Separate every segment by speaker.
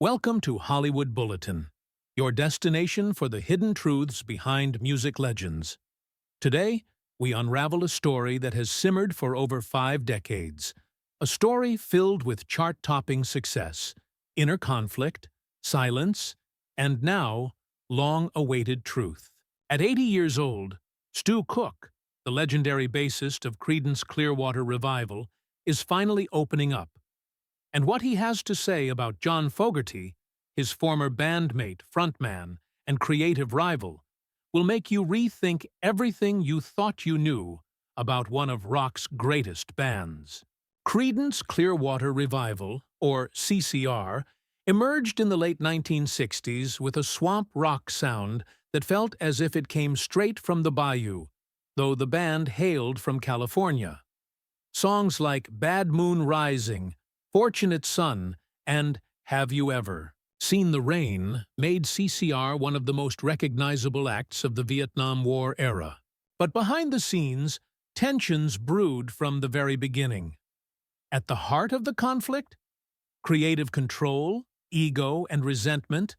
Speaker 1: Welcome to Hollywood Bulletin, your destination for the hidden truths behind music legends. Today, we unravel a story that has simmered for over 5 decades. A story filled with chart-topping success, inner conflict, silence, and now, long-awaited truth. At 80 years old, Stu Cook, the legendary bassist of Creedence Clearwater Revival, is finally opening up. And what he has to say about John Fogerty, his former bandmate, frontman, and creative rival, will make you rethink everything you thought you knew about one of rock's greatest bands. Creedence Clearwater Revival, or CCR, emerged in the late 1960s with a swamp rock sound that felt as if it came straight from the bayou, though the band hailed from California. Songs like Bad Moon Rising, Fortunate Son, and Have You Ever Seen the Rain made CCR one of the most recognizable acts of the Vietnam War era. But behind the scenes, tensions brewed from the very beginning. At the heart of the conflict, creative control, ego, and resentment,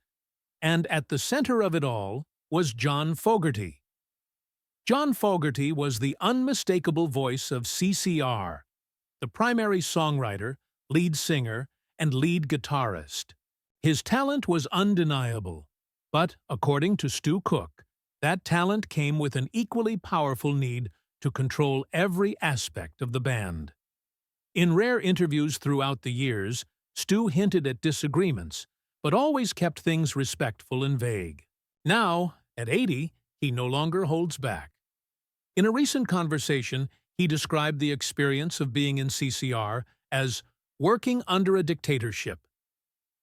Speaker 1: and at the center of it all was John Fogerty. John Fogerty was the unmistakable voice of CCR, the primary songwriter, lead singer, and lead guitarist. His talent was undeniable, but, according to Stu Cook, that talent came with an equally powerful need to control every aspect of the band. In rare interviews throughout the years, Stu hinted at disagreements, but always kept things respectful and vague. Now, at 80, he no longer holds back. In a recent conversation, he described the experience of being in CCR as working under a dictatorship.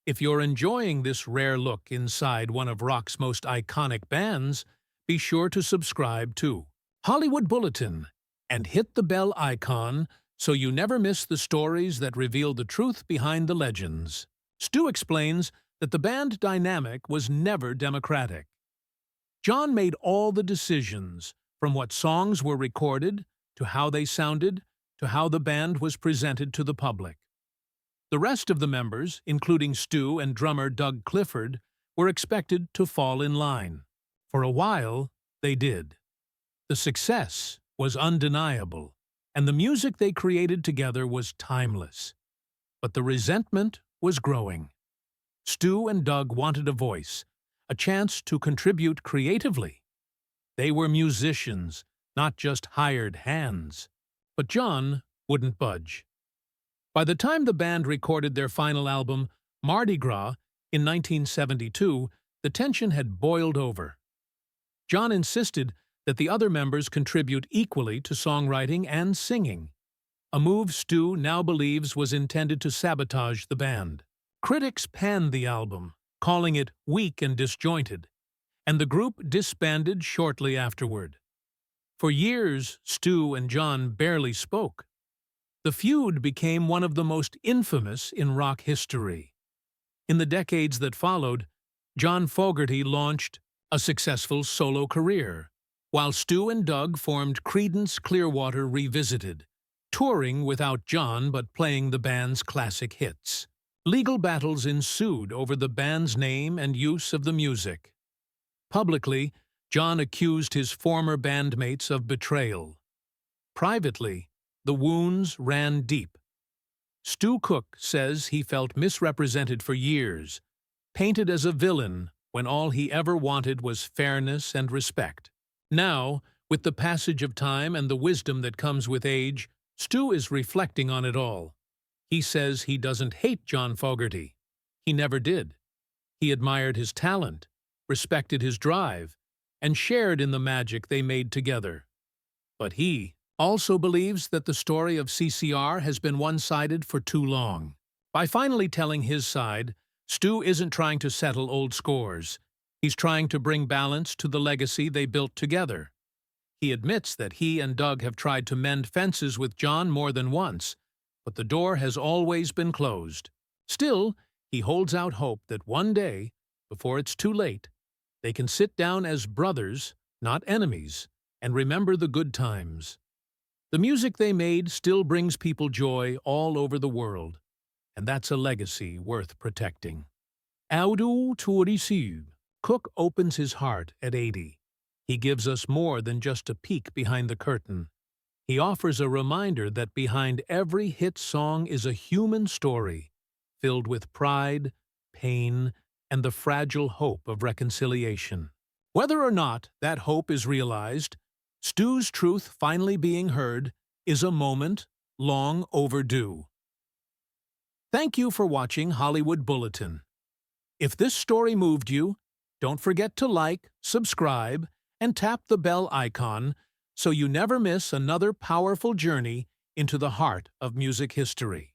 Speaker 1: If you're enjoying this rare look inside one of rock's most iconic bands, be sure to subscribe to Hollywood Bulletin and hit the bell icon so you never miss the stories that reveal the truth behind the legends. Stu explains that the band dynamic was never democratic. John made all the decisions, from what songs were recorded, to how they sounded, to how the band was presented to the public. The rest of the members, including Stu and drummer Doug Clifford, were expected to fall in line. For a while, they did. The success was undeniable, and the music they created together was timeless. But the resentment was growing. Stu and Doug wanted a voice, a chance to contribute creatively. They were musicians, not just hired hands. But John wouldn't budge. By the time the band recorded their final album, Mardi Gras, in 1972, the tension had boiled over. John insisted that the other members contribute equally to songwriting and singing, a move Stu now believes was intended to sabotage the band. Critics panned the album, calling it weak and disjointed, and the group disbanded shortly afterward. For years, Stu and John barely spoke. The feud became one of the most infamous in rock history. In the decades that followed, John Fogerty launched a successful solo career, while Stu and Doug formed Creedence Clearwater Revisited, touring without John but playing the band's classic hits. Legal battles ensued over the band's name and use of the music. Publicly, John accused his former bandmates of betrayal. Privately, the wounds ran deep. Stu Cook says he felt misrepresented for years, painted as a villain when all he ever wanted was fairness and respect. Now, with the passage of time and the wisdom that comes with age, Stu is reflecting on it all. He says he doesn't hate John Fogerty. He never did. He admired his talent, respected his drive, and shared in the magic they made together. But he also believes that the story of CCR has been one-sided for too long. By finally telling his side, Stu isn't trying to settle old scores. He's trying to bring balance to the legacy they built together. He admits that he and Doug have tried to mend fences with John more than once, but the door has always been closed. Still, he holds out hope that one day, before it's too late, they can sit down as brothers, not enemies, and remember the good times. The music they made still brings people joy all over the world, and that's a legacy worth protecting. Audu Tourisiu. Cook opens his heart at 80. He gives us more than just a peek behind the curtain. He offers a reminder that behind every hit song is a human story, filled with pride, pain, and the fragile hope of reconciliation. Whether or not that hope is realized, Stu's truth finally being heard is a moment long overdue. Thank you for watching Hollywood Bulletin. If this story moved you, don't forget to like, subscribe, and tap the bell icon so you never miss another powerful journey into the heart of music history.